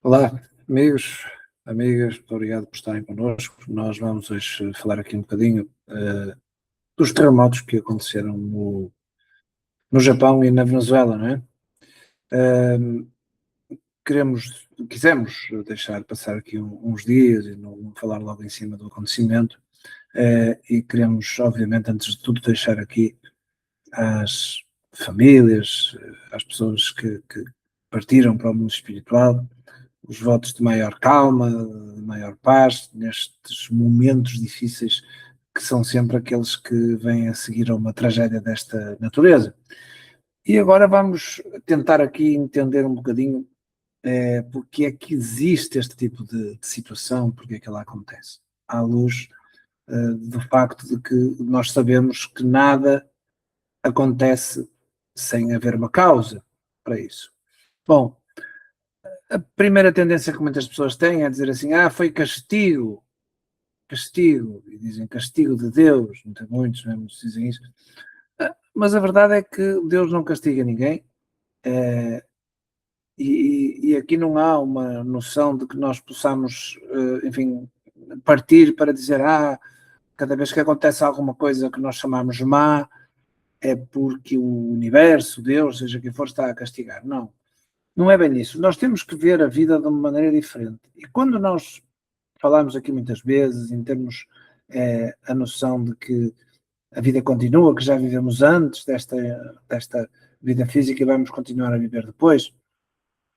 Olá, amigos, amigas, muito obrigado por estarem connosco. Nós vamos hoje falar aqui um bocadinho dos terremotos que aconteceram no Japão e na Venezuela, não é? Ahm, quisemos deixar passar aqui uns dias e não falar logo em cima do acontecimento, e queremos, obviamente, antes de tudo, deixar aqui às famílias, às pessoas que partiram para o mundo espiritual, os votos de maior calma, de maior paz, nestes momentos difíceis que são sempre aqueles que vêm a seguir a uma tragédia desta natureza. E agora vamos tentar aqui entender um bocadinho porque é que existe este tipo de situação, porque é que ela acontece. À luz do facto de que nós sabemos que nada acontece sem haver uma causa para isso. Bom, a primeira tendência que muitas pessoas têm é dizer assim: foi castigo, castigo, e dizem castigo de Deus, muitos mesmo dizem isso. Mas a verdade é que Deus não castiga ninguém, eh, e aqui não há uma noção de que nós possamos, enfim, partir para dizer: cada vez que acontece alguma coisa que nós chamamos má, é porque o universo, Deus, seja quem for, está a castigar. Não, não é bem isso. Nós temos que ver a vida de uma maneira diferente. E quando nós falamos aqui muitas vezes em termos a noção de que a vida continua, que já vivemos antes desta vida física e vamos continuar a viver depois.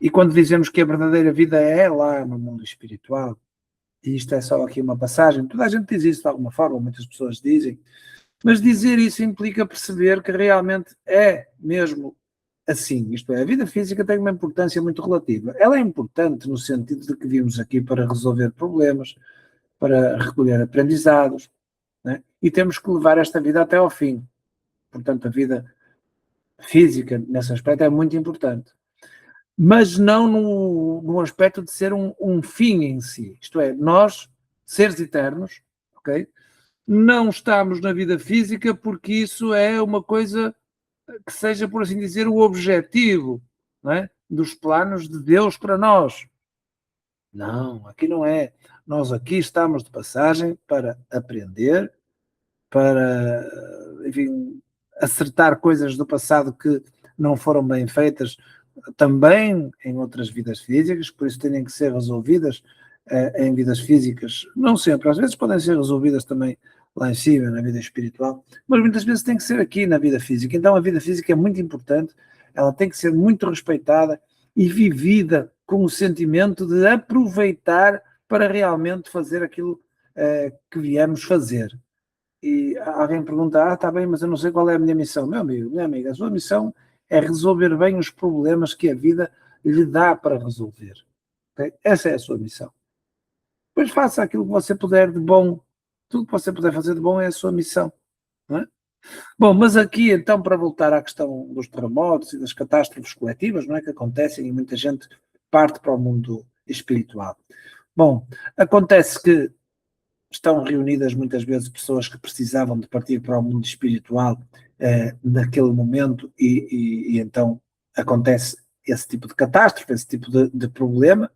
E quando dizemos que a verdadeira vida é lá no mundo espiritual, e isto é só aqui uma passagem, toda a gente diz isso de alguma forma, muitas pessoas dizem, mas dizer isso implica perceber que realmente é mesmo assim, isto é, a vida física tem uma importância muito relativa. Ela é importante no sentido de que vimos aqui para resolver problemas, para recolher aprendizados, né? E temos que levar esta vida até ao fim. Portanto, a vida física, nesse aspecto, é muito importante. Mas não no aspecto de ser um fim em si. Isto é, nós, seres eternos, ok? Não estamos na vida física porque isso é uma coisa que seja, por assim dizer, o objetivo, não é? Dos planos de Deus para nós. Não, aqui não é. Nós aqui estamos de passagem para aprender, para, enfim, acertar coisas do passado que não foram bem feitas também em outras vidas físicas, por isso têm que ser resolvidas em vidas físicas, não sempre, às vezes podem ser resolvidas também lá em cima, na vida espiritual, mas muitas vezes tem que ser aqui na vida física. Então a vida física é muito importante, ela tem que ser muito respeitada e vivida com o sentimento de aproveitar para realmente fazer aquilo que viemos fazer. E alguém pergunta, está bem, mas eu não sei qual é a minha missão. Meu amigo, minha amiga, a sua missão é resolver bem os problemas que a vida lhe dá para resolver. Okay? Essa é a sua missão. Depois faça aquilo que você puder de bom. Tudo que você puder fazer de bom é a sua missão. Não é? Bom, mas aqui então, para voltar à questão dos terremotos e das catástrofes coletivas, não é, que acontecem e muita gente parte para o mundo espiritual. Bom, acontece que estão reunidas muitas vezes pessoas que precisavam de partir para o mundo espiritual naquele momento e então acontece esse tipo de catástrofe, esse tipo de problema,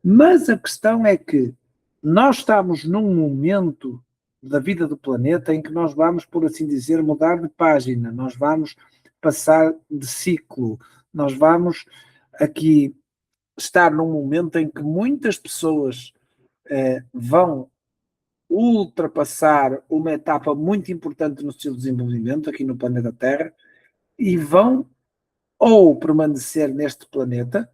mas a questão é que nós estamos num momento da vida do planeta em que nós vamos, por assim dizer, mudar de página, nós vamos passar de ciclo, nós vamos aqui estar num momento em que muitas pessoas vão ultrapassar uma etapa muito importante no seu desenvolvimento aqui no planeta Terra e vão ou permanecer neste planeta,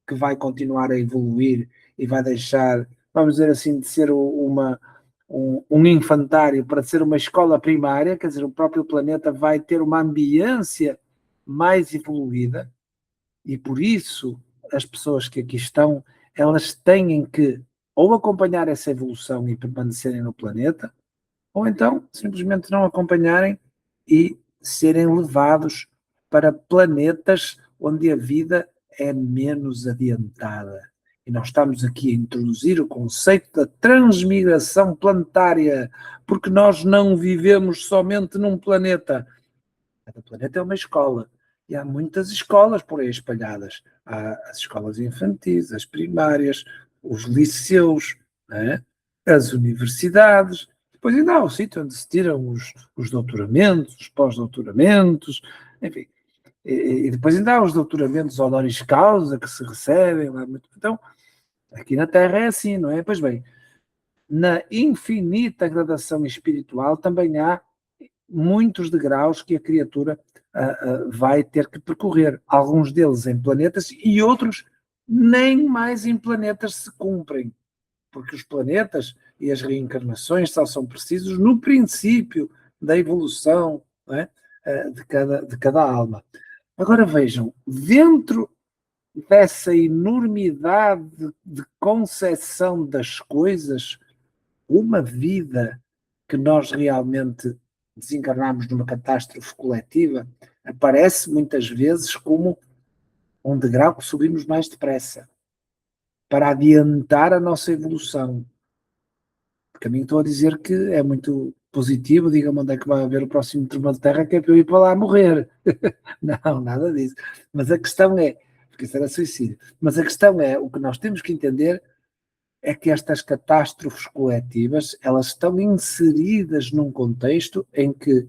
que vai continuar a evoluir e vai deixar, vamos dizer assim, de ser um infantário para ser uma escola primária, quer dizer, o próprio planeta vai ter uma ambiência mais evoluída e por isso as pessoas que aqui estão, elas têm que ou acompanhar essa evolução e permanecerem no planeta, ou então simplesmente não acompanharem e serem levados para planetas onde a vida é menos adiantada. E nós estamos aqui a introduzir o conceito da transmigração planetária, porque nós não vivemos somente num planeta. Cada planeta é uma escola. E há muitas escolas por aí espalhadas. Há as escolas infantis, as primárias, os liceus, né? As universidades. Depois ainda há o sítio onde se tiram os doutoramentos, os pós-doutoramentos, enfim. E depois ainda há os doutoramentos honoris causa que se recebem. Então, aqui na Terra é assim, não é? Pois bem, na infinita gradação espiritual também há muitos degraus que a criatura vai ter que percorrer. Alguns deles em planetas e outros nem mais em planetas se cumprem, porque os planetas e as reencarnações só são precisos no princípio da evolução, não é? De cada alma. Agora vejam, dentro dessa enormidade de concepção das coisas, uma vida que nós realmente desencarnamos numa catástrofe coletiva aparece muitas vezes como um degrau que subimos mais depressa para adiantar a nossa evolução. Porque a mim estou a dizer que é muito positivo, diga-me onde é que vai haver o próximo tremor de terra, que é para eu ir para lá morrer. Não, nada disso. Mas a questão é, porque isso era suicídio, mas a questão é, o que nós temos que entender é que estas catástrofes coletivas, elas estão inseridas num contexto em que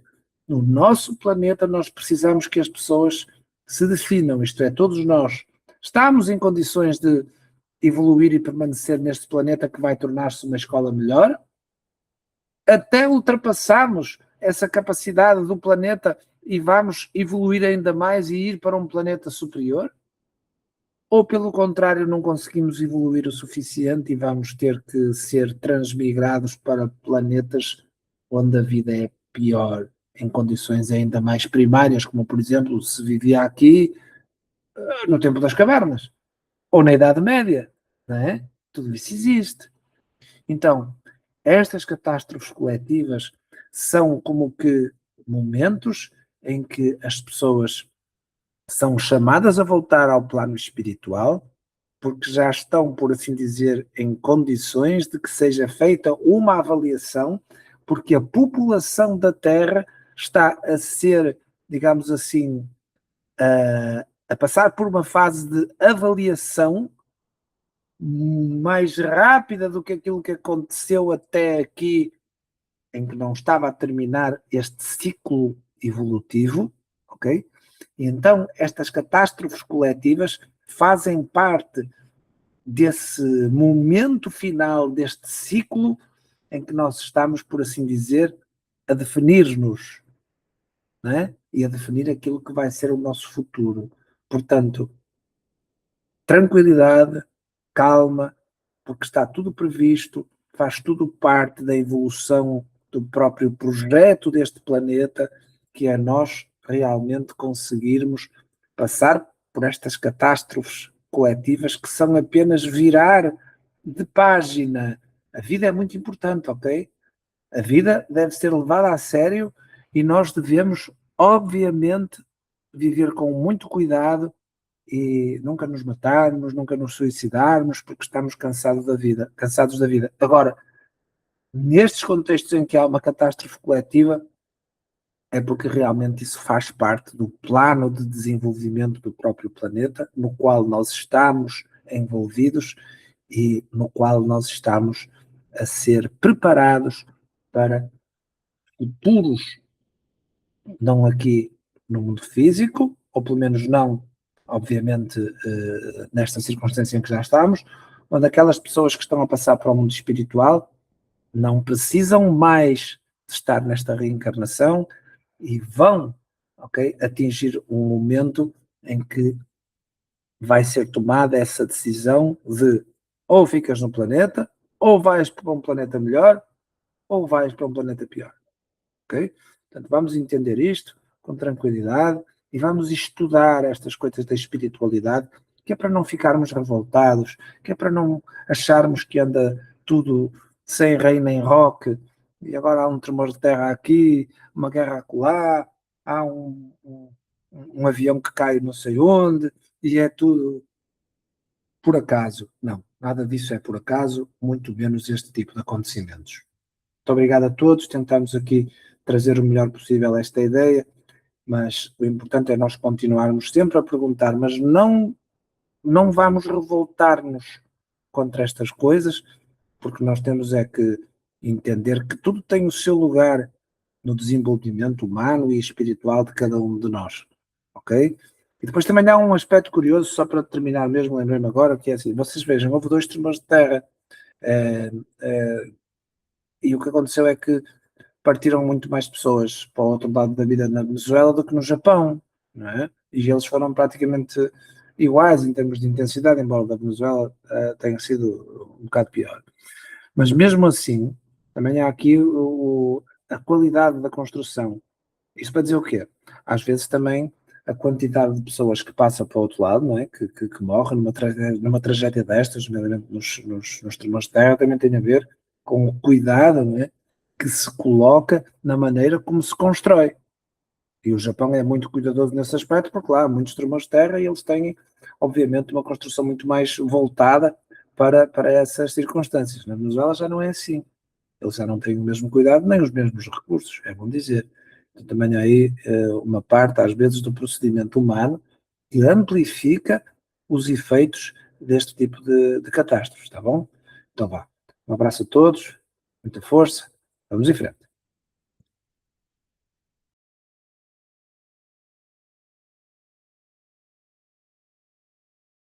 no nosso planeta nós precisamos que as pessoas se definam, isto é, todos nós estamos em condições de evoluir e permanecer neste planeta que vai tornar-se uma escola melhor, até ultrapassarmos essa capacidade do planeta e vamos evoluir ainda mais e ir para um planeta superior? Ou, pelo contrário, não conseguimos evoluir o suficiente e vamos ter que ser transmigrados para planetas onde a vida é pior, em condições ainda mais primárias, como, por exemplo, se vivia aqui no tempo das cavernas, ou na Idade Média, não é? Tudo isso existe. Então, estas catástrofes coletivas são como que momentos em que as pessoas são chamadas a voltar ao plano espiritual, porque já estão, por assim dizer, em condições de que seja feita uma avaliação, porque a população da Terra está a ser, digamos assim, a passar por uma fase de avaliação mais rápida do que aquilo que aconteceu até aqui, em que não estava a terminar este ciclo evolutivo, ok? E então estas catástrofes coletivas fazem parte desse momento final deste ciclo em que nós estamos, por assim dizer, a definir-nos, não é? E a definir aquilo que vai ser o nosso futuro. Portanto, tranquilidade, calma, porque está tudo previsto, faz tudo parte da evolução do próprio projeto deste planeta, que é nós realmente conseguirmos passar por estas catástrofes coletivas que são apenas virar de página. A vida é muito importante, ok? A vida deve ser levada a sério e nós devemos, obviamente, viver com muito cuidado e nunca nos matarmos, nunca nos suicidarmos, porque estamos cansados da vida. Agora, nestes contextos em que há uma catástrofe coletiva, é porque realmente isso faz parte do plano de desenvolvimento do próprio planeta, no qual nós estamos envolvidos e no qual nós estamos a ser preparados para futuros, não aqui no mundo físico, ou pelo menos não, obviamente, nesta circunstância em que já estamos, onde aquelas pessoas que estão a passar para o mundo espiritual não precisam mais de estar nesta reencarnação e vão, ok, atingir um momento em que vai ser tomada essa decisão de ou ficas no planeta, ou vais para um planeta melhor, ou vais para um planeta pior. Ok? Portanto, vamos entender isto com tranquilidade e vamos estudar estas coisas da espiritualidade, que é para não ficarmos revoltados, que é para não acharmos que anda tudo sem rei nem roque, e agora há um tremor de terra aqui, uma guerra acolá, há um avião que cai não sei onde, e é tudo por acaso. Não, nada disso é por acaso, muito menos este tipo de acontecimentos. Muito obrigado a todos, tentamos aqui trazer o melhor possível esta ideia mas o importante é nós continuarmos sempre a perguntar, mas não vamos revoltar-nos contra estas coisas, porque nós temos é que entender que tudo tem o seu lugar no desenvolvimento humano e espiritual de cada um de nós, ok? E depois também há um aspecto curioso, só para terminar mesmo, lembrei-me agora, que é assim, vocês vejam, houve 2 tremores de terra, eh, eh, e o que aconteceu é que partiram muito mais pessoas para o outro lado da vida na Venezuela do que no Japão, não é? E eles foram praticamente iguais em termos de intensidade, embora da Venezuela tenha sido um bocado pior. Mas mesmo assim, também há aqui a qualidade da construção. Isto para dizer o quê? Às vezes também a quantidade de pessoas que passa para o outro lado, não é? Que morrem numa tragédia destas, nomeadamente nos tremores de terra, também tem a ver com o cuidado, não é? Que se coloca na maneira como se constrói. E o Japão é muito cuidadoso nesse aspecto, porque lá há muitos tremores de terra e eles têm, obviamente, uma construção muito mais voltada para essas circunstâncias. Na Venezuela já não é assim. Eles já não têm o mesmo cuidado nem os mesmos recursos, é bom dizer. Então, também há aí uma parte, às vezes, do procedimento humano que amplifica os efeitos deste tipo de catástrofes, está bom? Então vá. Um abraço a todos, muita força, vamos em frente.